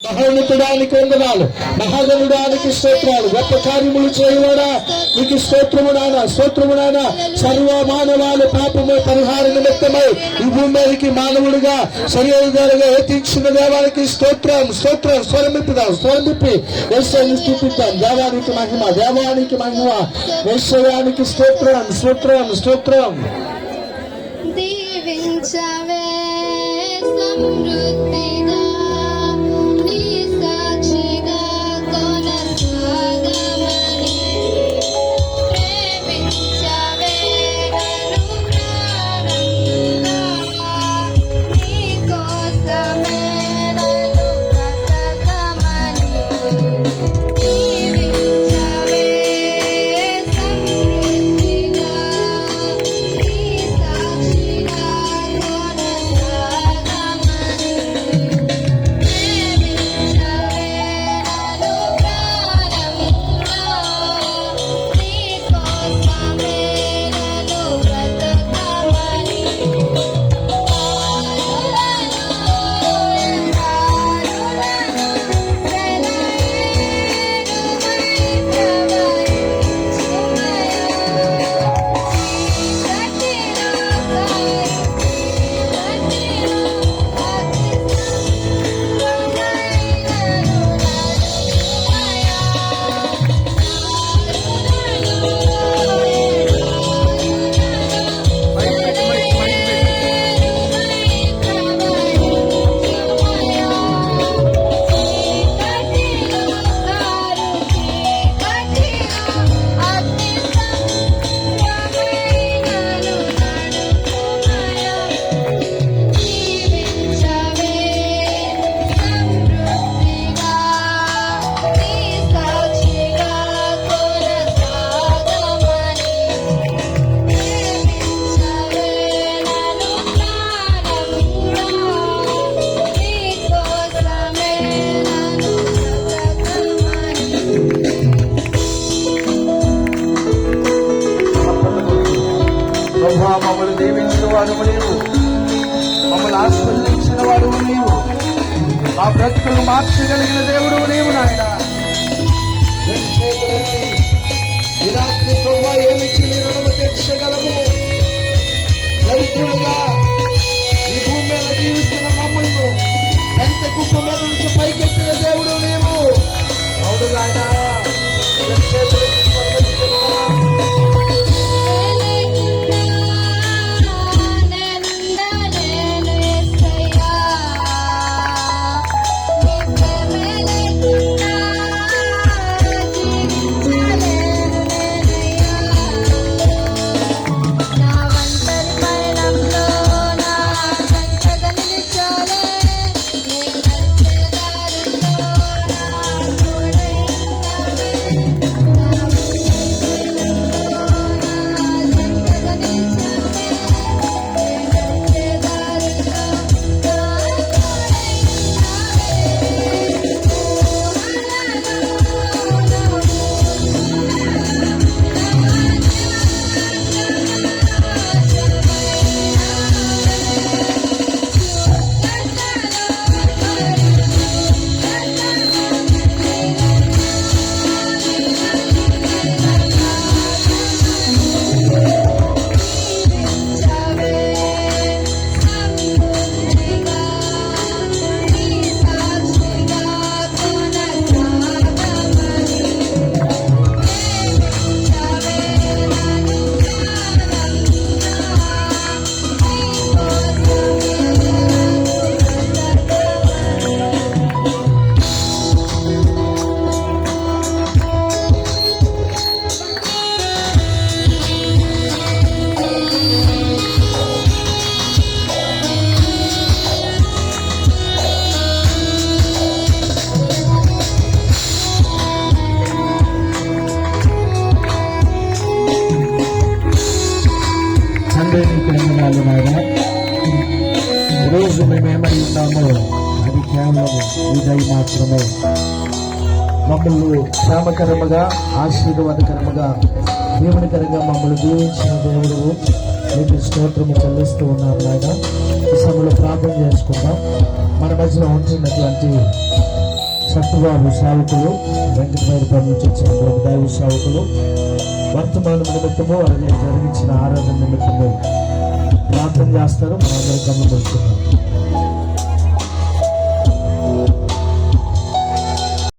మహోన్నతుడానికి వందనాలు, మహాగణుడానికి స్తోత్రాలు, గొప్ప కార్యములు చేయవాడా నీకు స్తోత్రము నాయన, స్తోత్రము నాయన. సర్వ మానవాలు పాపము పరిహార నిమిత్తమై ఈ భూమి మీదకి మానవుడిగా శరీరుగా ఎత్తించిన దేవానికి స్తోత్రం, స్తోత్రం. స్వరమిప్పుదాం, స్వరమిప్పి యేసయ్యను స్తుతిద్దాం. దేవానికి మహిమ, దేవానికి మహిమ, యేసయ్యానికి స్తోత్రం, స్తోత్రం, స్తోత్రం. దీవించవే సమృద్ధిగా నీ సాక్షిగా కొనసాగమని, ప్రేమించవే నన్ను ప్రాణంగా, నీ కోసమే నన్ను బ్రతకమని. దీవించవే సమృద్ధిగా నీ సాక్షిగా కొనసాగమని, ప్రేమించవే నన్ను ప్రాణంగా, నీ కోసమే నన్ను బ్రతకమని. మమ్మల్ని దీవించిన వాడు నీవు, మమ్మల్ని ఆశీర్వదించిన వాడు నీవు, మా బ్రతుకులు మార్చగలిగిన దేవుడు నీవు నాయన. ఈ రాత్రి ప్రభువా ఏమిచ్చి నీ రుణము తీర్చగలము? దరిద్రులుగా ఈ భూమి మీద జీవిస్తున్న మమ్మల్ని ఎంత కుప్ప మీద నుంచి పైకెత్తిన దేవుడు నీవు. అవును నాయన, ఈరోజు మేమేమై ఉన్నామో అది కేవలం ఇదై మాత్రమే. మమ్మల్ని క్షేమకరముగా ఆశీర్వాదకరముగా దీవెనకరంగా మమ్మల్ని దీవించిన దేవుడు మీకు స్తోత్రము చెల్లిస్తూ ఉన్నాం నాయన. ఈ సమయంలో ప్రార్థన చేసుకుందాం. మన మధ్యలో ఉంటున్నటువంటి సత్యబాబు సేవకులు, వెంకటరాయపల్లి నుంచి వచ్చిన దైవ సేవకులు వర్తమానం నిమిత్తము అలాగే జరిగించిన ఆరాధన నిమిత్తము ప్రార్థన చేస్తారు. మనందరూ కమ్మ